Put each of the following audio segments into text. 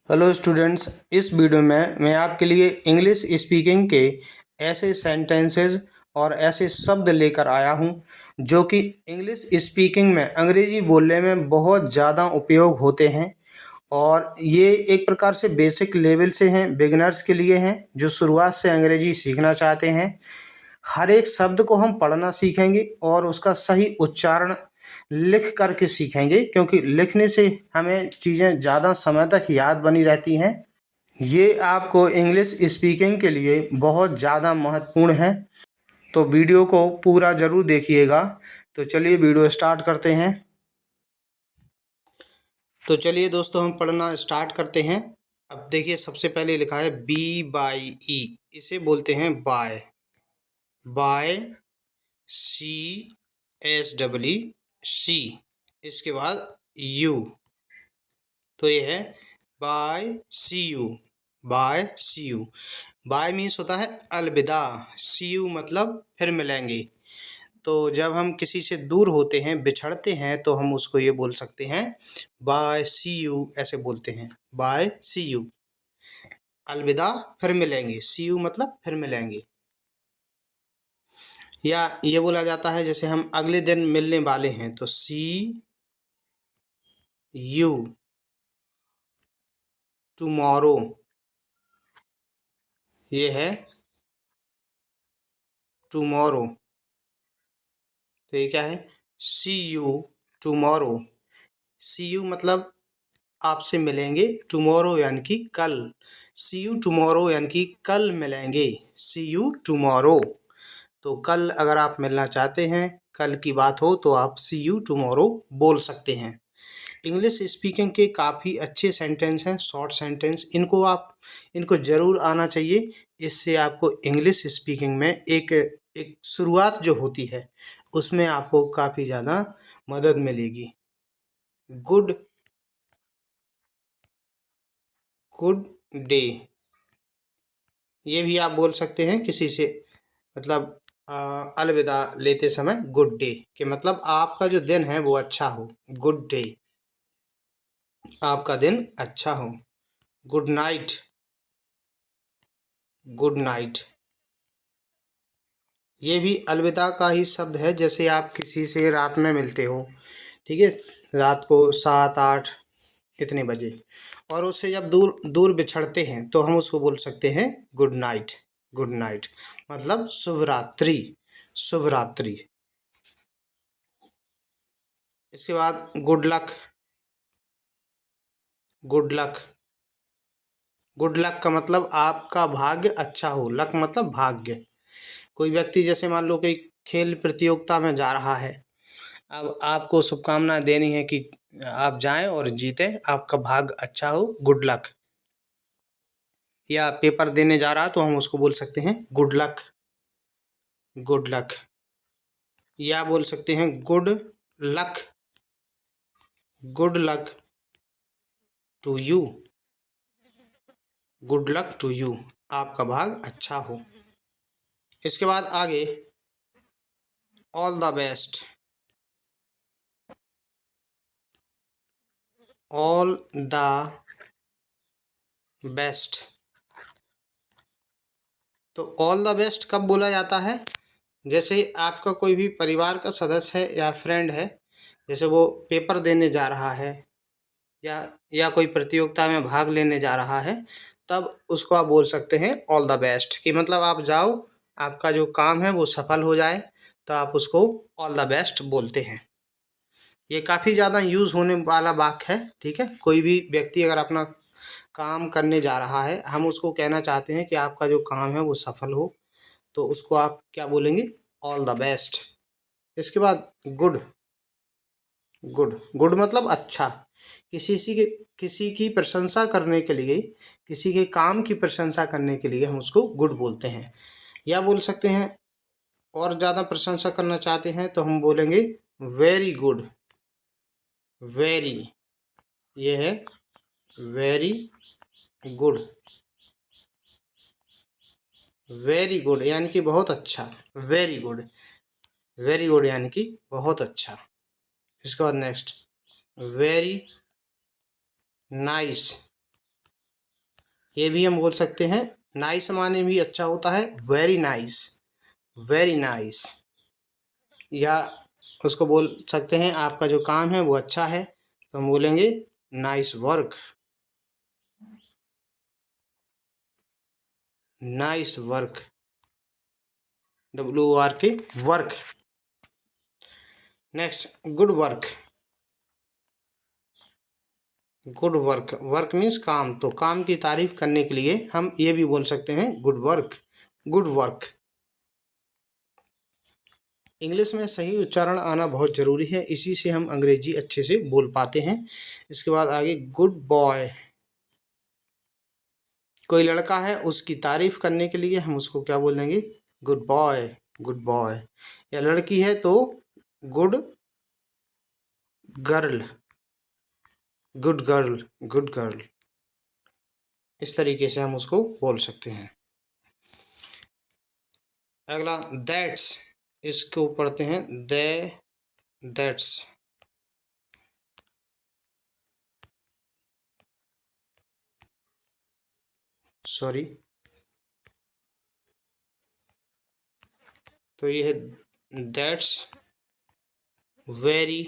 Hello students, इस video में मैं आपके लिए इंग्लिश स्पीकिंग के ऐसे सेंटेंसेस और ऐसे शब्द लेकर आया हूं जो कि इंग्लिश स्पीकिंग में अंग्रेजी बोलने में बहुत ज़्यादा उपयोग होते हैं। और ये एक प्रकार से बेसिक लेवल से हैं, बिगिनर्स के लिए हैं जो शुरुआत से अंग्रेजी सीखना चाहते हैं। हर एक शब्द को हम पढ़ना सीखेंगे और उसका सही उच्चारण लिख करके सीखेंगे, क्योंकि लिखने से हमें चीज़ें ज़्यादा समय तक याद बनी रहती हैं। ये आपको इंग्लिश स्पीकिंग के लिए बहुत ज़्यादा महत्वपूर्ण है, तो वीडियो को पूरा ज़रूर देखिएगा। तो चलिए वीडियो स्टार्ट करते हैं। तो चलिए दोस्तों, हम पढ़ना स्टार्ट करते हैं। अब देखिए, सबसे पहले लिखा है BY E, इसे बोलते हैं बाय। Bye, CSEE। इसके बाद यू, तो ये है bye see you. Bye see you. Bye means होता है अलविदा, सी यू मतलब फिर मिलेंगे। तो जब हम किसी से दूर होते हैं, बिछड़ते हैं, तो हम उसको ये बोल सकते हैं बाय सी यू, ऐसे बोलते हैं बाय सी यू। अलविदा, फिर मिलेंगे। सी यू मतलब फिर मिलेंगे। या ये बोला जाता है जैसे हम अगले दिन मिलने वाले हैं, तो सी यू टुमारो। ये है टुमारो, तो ये क्या है, सी यू टुमारो। सी यू मतलब आपसे मिलेंगे, टुमारो यानी कि कल। सी यू टुमारो यानी कि कल मिलेंगे। सी यू टुमारो, तो कल अगर आप मिलना चाहते हैं, कल की बात हो, तो आप सी यू टुमारो बोल सकते हैं। इंग्लिश स्पीकिंग के काफ़ी अच्छे सेंटेंस हैं, शॉर्ट सेंटेंस। इनको ज़रूर आना चाहिए। इससे आपको इंग्लिश स्पीकिंग में एक एक शुरुआत जो होती है, उसमें आपको काफ़ी ज़्यादा मदद मिलेगी। गुड गुड डे, ये भी आप बोल सकते हैं किसी से, मतलब अलविदा लेते समय गुड डे के मतलब आपका जो दिन है वो अच्छा हो। गुड डे, आपका दिन अच्छा हो। गुड नाइट, गुड नाइट, ये भी अलविदा का ही शब्द है। जैसे आप किसी से रात में मिलते हो, ठीक है, रात को 7-8 इतने बजे, और उससे जब दूर दूर बिछड़ते हैं, तो हम उसको बोल सकते हैं गुड नाइट। गुड नाइट मतलब शुभ रात्रि, शुभ रात्रि। इसके बाद good luck. Good luck, good luck का मतलब आपका भाग्य अच्छा हो। लक मतलब भाग्य। कोई व्यक्ति जैसे मान लो कि खेल प्रतियोगिता में जा रहा है, अब आपको शुभकामनाएं देनी है कि आप जाएं और जीतें, आपका भाग्य अच्छा हो, गुड लक। या पेपर देने जा रहा है, तो हम उसको बोल सकते हैं गुड लक, गुड लक। या बोल सकते हैं good luck, good luck to you, good luck to you, आपका भाग्य अच्छा हो। इसके बाद आगे all the best. All the best, तो ऑल द बेस्ट कब बोला जाता है, जैसे आपका कोई भी परिवार का सदस्य है या फ्रेंड है, जैसे वो पेपर देने जा रहा है या कोई प्रतियोगिता में भाग लेने जा रहा है, तब उसको आप बोल सकते हैं ऑल द बेस्ट, कि मतलब आप जाओ, आपका जो काम है वो सफल हो जाए, तो आप उसको ऑल द बेस्ट बोलते हैं। ये काफ़ी ज़्यादा यूज़ होने वाला वाक्य है, ठीक है। कोई भी व्यक्ति अगर अपना काम करने जा रहा है, हम उसको कहना चाहते हैं कि आपका जो काम है वो सफल हो, तो उसको आप क्या बोलेंगे, ऑल द बेस्ट। इसके बाद गुड। गुड, गुड मतलब अच्छा। किसी की प्रशंसा करने के लिए, किसी के काम की प्रशंसा करने के लिए हम उसको गुड बोलते हैं। या बोल सकते हैं, और ज़्यादा प्रशंसा करना चाहते हैं, तो हम बोलेंगे वेरी गुड। वेरी, ये है वेरी गुड। वेरी गुड यानी कि बहुत अच्छा। वेरी गुड, वेरी गुड यानी कि बहुत अच्छा। इसके बाद नेक्स्ट वेरी नाइस। ये भी हम बोल सकते हैं। नाइस माने भी अच्छा होता है, वेरी नाइस, वेरी नाइस। या उसको बोल सकते हैं आपका जो काम है वो अच्छा है, तो हम बोलेंगे nice work, nice work, WORK, work. Next, good work. Good work, work means काम, तो काम की तारीफ करने के लिए हम ये भी बोल सकते हैं good work, good work. English में सही उच्चारण आना बहुत ज़रूरी है, इसी से हम अंग्रेजी अच्छे से बोल पाते हैं। इसके बाद आगे गुड बॉय। कोई लड़का है, उसकी तारीफ करने के लिए हम उसको क्या बोल देंगे, गुड बॉय, गुड बॉय। या लड़की है तो good girl, good girl, good girl. इस तरीके से हम उसको बोल सकते हैं। अगला दैट्स, इसको पढ़ते हैं दे, दैट्स। सॉरी, तो ये है that's very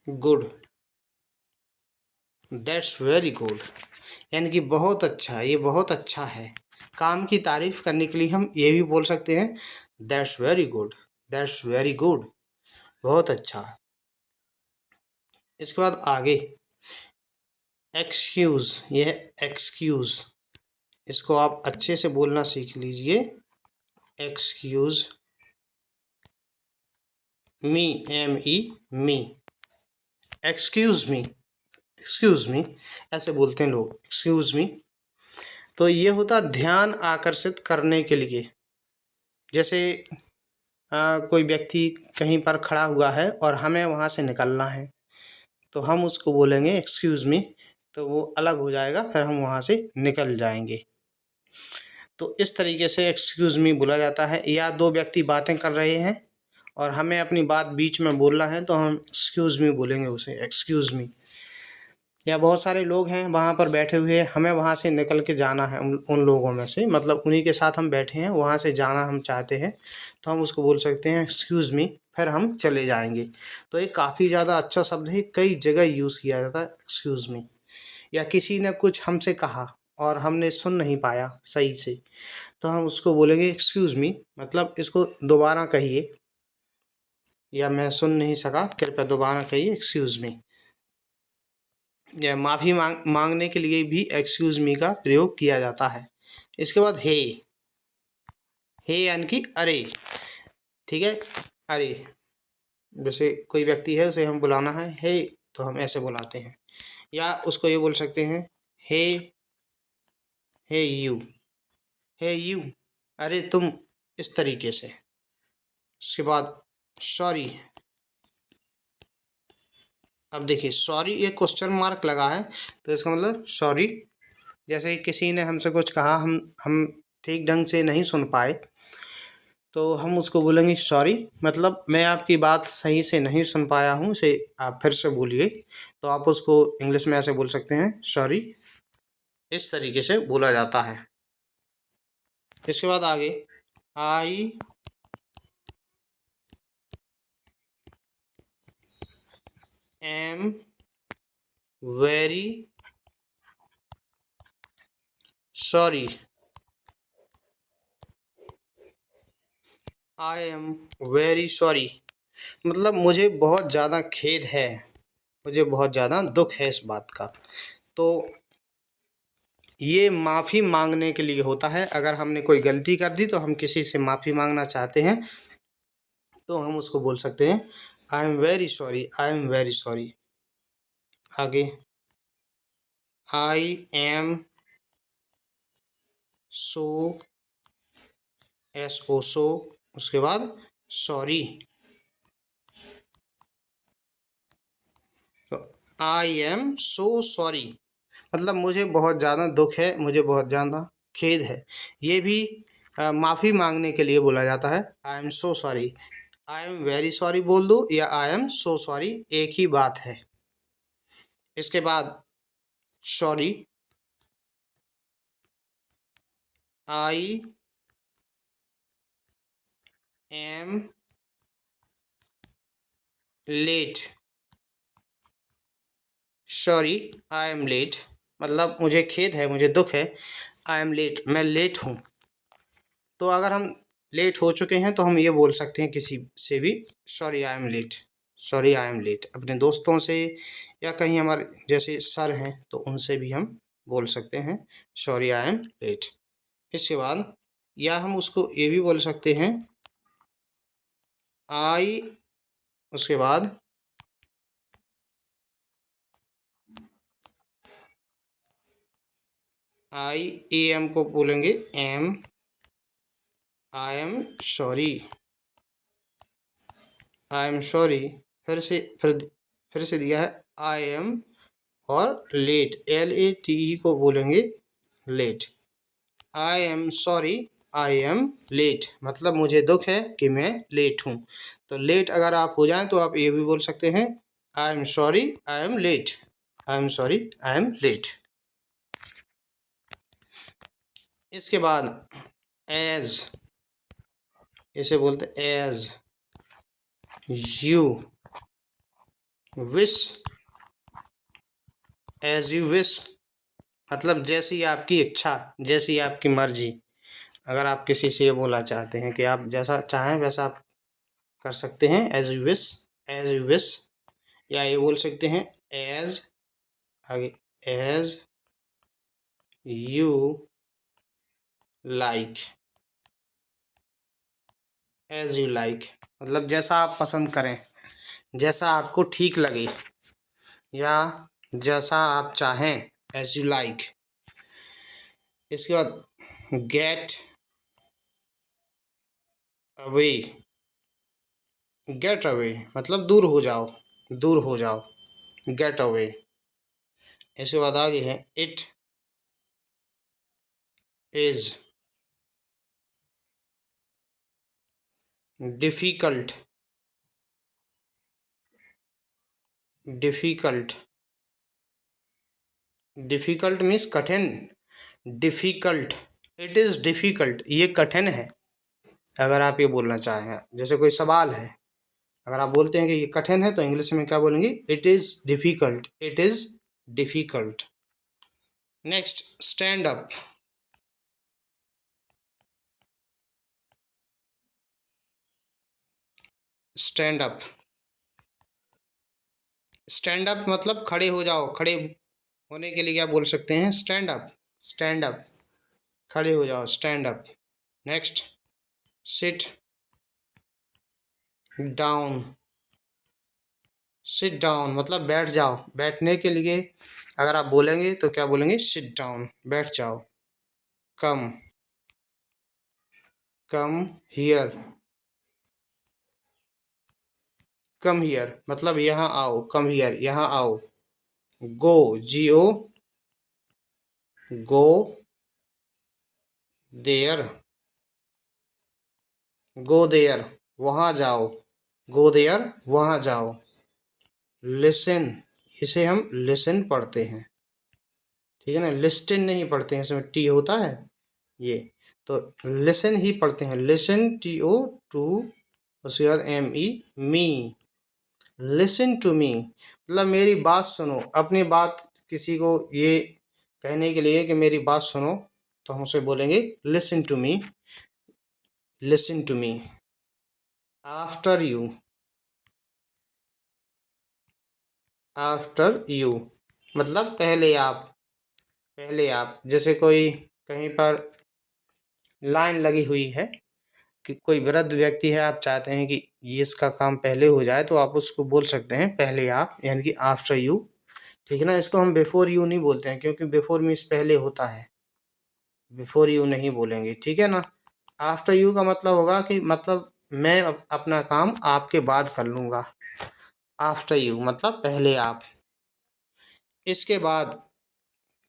good, that's very good, यानी कि बहुत अच्छा, ये बहुत अच्छा है। काम की तारीफ करने के लिए हम ये भी बोल सकते हैं that's very good, that's very good, बहुत अच्छा। इसके बाद आगे एक्सक्यूज़, ये है एक्सक्यूज़। इसको आप अच्छे से बोलना सीख लीजिए। एक्सक्यूज़ मी, ME, मी, एक्सक्यूज़ मी, एक्सक्यूज़ मी, ऐसे बोलते हैं लोग, एक्सक्यूज़ मी। तो ये होता ध्यान आकर्षित करने के लिए। जैसे कोई व्यक्ति कहीं पर खड़ा हुआ है और हमें वहाँ से निकलना है, तो हम उसको बोलेंगे एक्सक्यूज़ मी, तो वो अलग हो जाएगा, फिर हम वहाँ से निकल जाएंगे। तो इस तरीके से एक्सक्यूज़ मी बोला जाता है। या दो व्यक्ति बातें कर रहे हैं और हमें अपनी बात बीच में बोलना है, तो हम एक्सक्यूज़ मी बोलेंगे उसे, एक्सक्यूज़ मी। या बहुत सारे लोग हैं वहाँ पर बैठे हुए, हमें वहाँ से निकल के जाना है, उन लोगों में से, मतलब उन्हीं के साथ हम बैठे हैं, वहाँ से जाना हम चाहते हैं, तो हम उसको बोल सकते हैं एक्सक्यूज़ मी, फिर हम चले जाएंगे। तो ये काफ़ी ज़्यादा अच्छा शब्द है, कई जगह यूज़ किया जाता है एक्सक्यूज़ मी। या किसी ने कुछ हमसे कहा और हमने सुन नहीं पाया सही से, तो हम उसको बोलेंगे एक्सक्यूज़ मी, मतलब इसको दोबारा कहिए, या मैं सुन नहीं सका, कृपया दोबारा कहिए, एक्सक्यूज़ मी। या माफ़ी मांगने के लिए भी एक्सक्यूज़ मी का प्रयोग किया जाता है। इसके बाद हे, हे यानी कि अरे, ठीक है, अरे। जैसे कोई व्यक्ति है, उसे हम बुलाना है हे, तो हम ऐसे बुलाते हैं। या उसको ये बोल सकते हैं हे, हे यू, हे यू, अरे तुम, इस तरीके से। उसके बाद सॉरी। अब देखिए सॉरी, ये क्वेश्चन मार्क लगा है, तो इसका मतलब सॉरी। जैसे किसी ने हमसे कुछ कहा, हम ठीक ढंग से नहीं सुन पाए, तो हम उसको बोलेंगे सॉरी, मतलब मैं आपकी बात सही से नहीं सुन पाया हूँ, इसे आप फिर से बोलिए। तो आप उसको इंग्लिश में ऐसे बोल सकते हैं सॉरी, इस तरीके से बोला जाता है। इसके बाद आगे I am very sorry, I am very sorry, मतलब मुझे बहुत ज़्यादा खेद है, मुझे बहुत ज़्यादा दुख है इस बात का। तो ये माफ़ी मांगने के लिए होता है। अगर हमने कोई गलती कर दी, तो हम किसी से माफ़ी मांगना चाहते हैं, तो हम उसको बोल सकते हैं I am very sorry, I am very sorry. आगे आई एम सो, SO सो, उसके बाद सॉरी। तो आई एम सो सॉरी, मतलब मुझे बहुत ज़्यादा दुख है, मुझे बहुत ज़्यादा खेद है। ये भी माफ़ी मांगने के लिए बोला जाता है। I am so sorry, I am very sorry बोल दो या आई एम सो सॉरी, एक ही बात है। इसके बाद sorry, I am late. Sorry, I am late मतलब मुझे खेद है, मुझे दुख है। आई एम लेट, मैं लेट हूँ। तो अगर हम लेट हो चुके हैं तो हम ये बोल सकते हैं किसी से भी, sorry I am late. Sorry I am late, अपने दोस्तों से या कहीं हमारे जैसे सर हैं तो उनसे भी हम बोल सकते हैं सॉरी आई एम लेट। इसके बाद या हम उसको ये भी बोल सकते हैं आई, उसके बाद आई ए एम को बोलेंगे M, I am sorry, I am sorry. फिर से दिया है आई एम और late, L A T E को बोलेंगे late. I am sorry, I am late मतलब मुझे दुख है कि मैं लेट हूँ। तो लेट अगर आप हो जाएं तो आप ये भी बोल सकते हैं I am sorry I am late, I am sorry I am late. इसके बाद एज, इसे बोलते as you wish, as you wish मतलब जैसी आपकी इच्छा, जैसी आपकी मर्जी। अगर आप किसी से ये बोलना चाहते हैं कि आप जैसा चाहें वैसा आप कर सकते हैं, as you wish, as you wish. या ये बोल सकते हैं एज, आगे as you like, as you like मतलब जैसा आप पसंद करें, जैसा आपको ठीक लगे या जैसा आप चाहें, एज यू लाइक। इसके बाद गेट अवे, गेट अवे मतलब दूर हो जाओ, दूर हो जाओ, गेट अवे। इसके बाद आगे है it is difficult, difficult, difficult means कठिन, डिफ़िकल्ट, इट इज़ डिफ़िकल्ट ये कठिन है। अगर आप ये बोलना चाहें, जैसे कोई सवाल है, अगर आप बोलते हैं कि ये कठिन है तो इंग्लिश में क्या बोलेंगे, it is difficult, it is difficult. Next stand up, stand up, stand up मतलब खड़े हो जाओ, खड़े होने के लिए क्या बोल सकते हैं, स्टैंड अप, स्टैंड अप खड़े हो जाओ, stand up. Next sit down, sit down मतलब बैठ जाओ, बैठने के लिए अगर आप बोलेंगे तो क्या बोलेंगे, सिट डाउन बैठ जाओ। कम, कम हियर, कम हियर मतलब यहाँ आओ, कम हियर यहाँ आओ। गो जी ओ, गो देयर, गो देयर वहाँ जाओ, गो देयर वहाँ जाओ। लिसन, इसे हम लिसन पढ़ते हैं, ठीक है ना, लिस्टन नहीं पढ़ते हैं, इसमें टी होता है ये, तो लिसन ही पढ़ते हैं, लिसन टी ओ टू, उसके बाद M E me, listen to me मतलब मेरी बात सुनो। अपनी बात किसी को ये कहने के लिए कि मेरी बात सुनो तो हम उसे बोलेंगे listen to me, listen to me. After you, after you मतलब पहले आप, पहले आप। जैसे कोई कहीं पर लाइन लगी हुई है कि कोई वृद्ध व्यक्ति है, आप चाहते हैं कि ये इसका काम पहले हो जाए तो आप उसको बोल सकते हैं पहले आप, यानी कि आफ्टर यू, ठीक है ना। इसको हम बिफोर यू नहीं बोलते हैं क्योंकि बिफोर मीन्स पहले होता है, बिफोर यू नहीं बोलेंगे, ठीक है ना। आफ्टर यू का मतलब होगा कि मतलब मैं अपना काम आपके बाद कर लूँगा, आफ्टर यू मतलब पहले आप। इसके बाद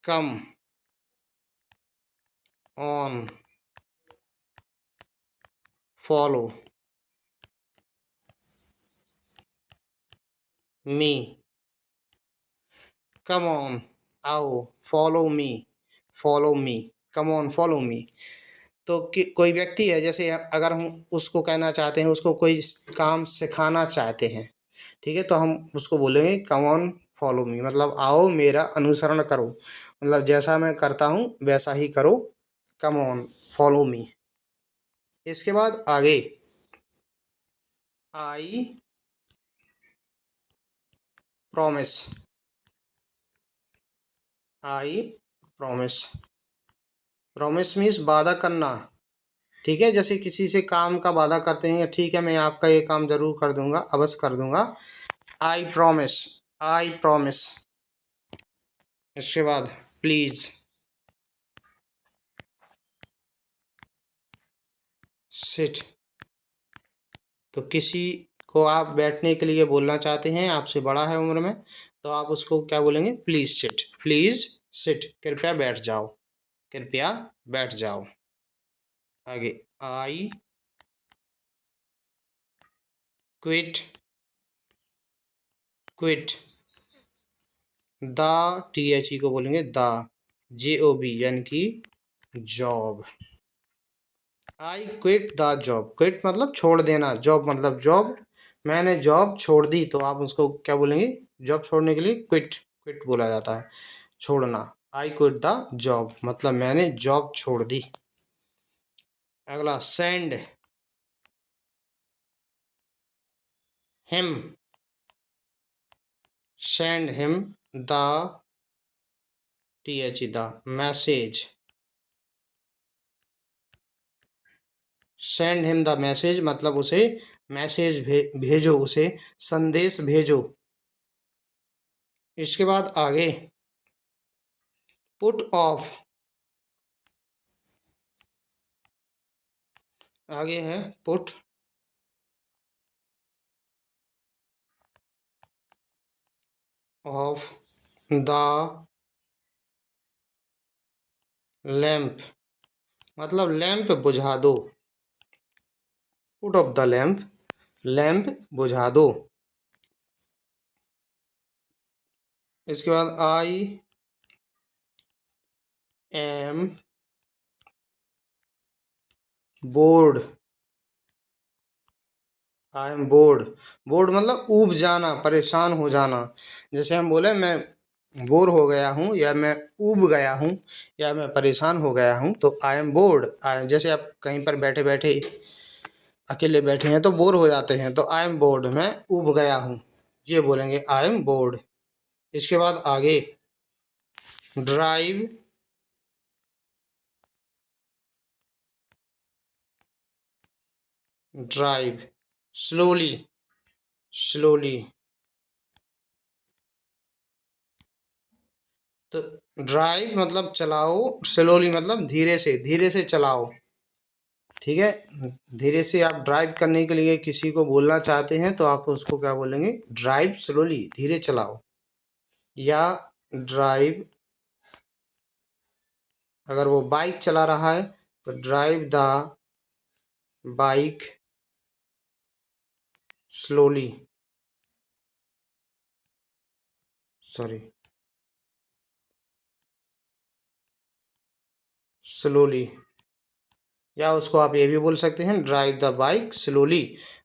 come on, follow me, come on आओ, follow me, come on follow me. तो कोई व्यक्ति है, जैसे अगर हम उसको कहना चाहते हैं, उसको कोई काम सिखाना चाहते हैं, ठीक है, तो हम उसको बोलेंगे कम ऑन फॉलो मी, मतलब आओ मेरा अनुसरण करो, मतलब जैसा मैं करता हूँ वैसा ही करो, कम ऑन फॉलो मी। इसके बाद आगे, I promise, I promise, promise means वादा करना, ठीक है, जैसे किसी से काम का वादा करते हैं, ठीक है मैं आपका ये काम जरूर कर दूंगा, अवश्य कर दूंगा, आई प्रॉमिस, आई प्रॉमिस। इसके बाद प्लीज, सिट, तो किसी को आप बैठने के लिए बोलना चाहते हैं, आपसे बड़ा है उम्र में, तो आप उसको क्या बोलेंगे, प्लीज सिट, प्लीज सिट, कृपया बैठ जाओ, कृपया बैठ जाओ। आगे, I quit, quit, the, THE को बोलेंगे द, JOB यानी कि job. I quit the job, quit मतलब छोड़ देना, जॉब मतलब जॉब, मैंने जॉब छोड़ दी, तो आप उसको क्या बोलेंगे, जॉब छोड़ने के लिए क्विट, क्विट बोला जाता है, छोड़ना। आई क्विट द जॉब मतलब मैंने जॉब छोड़ दी। अगला, send him, send him the, THE the message, send him the message मतलब उसे मैसेज भेजो, उसे संदेश भेजो। इसके बाद आगे, पुट ऑफ, आगे है पुट ऑफ द लैंप, मतलब लैंप बुझा दो, put off the lamp, lamp बुझा दो। इसके बाद, I am board, I am board, board मतलब ऊब जाना, परेशान हो जाना, जैसे हम बोले मैं बोर हो गया हूँ, या मैं ऊब गया हूँ, या मैं परेशान हो गया हूँ, तो आई एम बोर्ड। जैसे आप कहीं पर बैठे बैठे अकेले बैठे हैं तो बोर हो जाते हैं, तो आई एम बोर्ड, मैं ऊब गया हूँ, ये बोलेंगे आई एम बोर्ड। इसके बाद आगे, ड्राइव ड्राइव, स्लोली, स्लोली, तो ड्राइव मतलब चलाओ, स्लोली मतलब धीरे से चलाओ, ठीक है, धीरे से आप ड्राइव करने के लिए किसी को बोलना चाहते हैं, तो आप उसको क्या बोलेंगे, ड्राइव स्लोली, धीरे चलाओ, या ड्राइव, अगर वो बाइक चला रहा है तो drive the bike slowly, sorry, slowly, या उसको आप ये भी बोल सकते हैं, ड्राइव द बाइक स्लोली,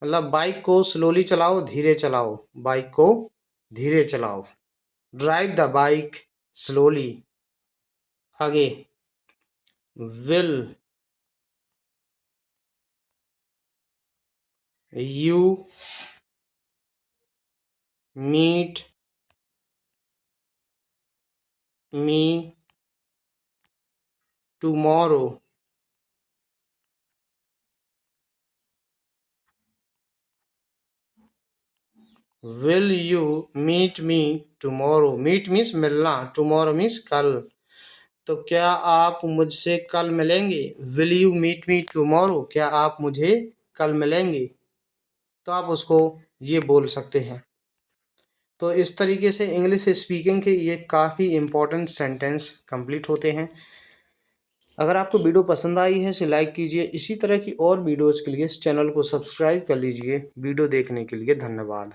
मतलब बाइक को स्लोली चलाओ, धीरे चलाओ, बाइक को धीरे चलाओ, ड्राइव द बाइक स्लोली। आगे, will you meet me tomorrow, will you meet me tomorrow, meet means मिलना, टुमारो मीन्स कल, तो क्या आप मुझसे कल मिलेंगे, will you meet me tomorrow, क्या आप मुझे कल मिलेंगे, तो आप उसको ये बोल सकते हैं। तो इस तरीके से इंग्लिश स्पीकिंग के ये काफ़ी इम्पोर्टेंट सेंटेंस कंप्लीट होते हैं। अगर आपको वीडियो पसंद आई है इसे लाइक कीजिए, इसी तरह की और वीडियोज़ के लिए इस चैनल को सब्सक्राइब कर लीजिए। वीडियो देखने के लिए धन्यवाद।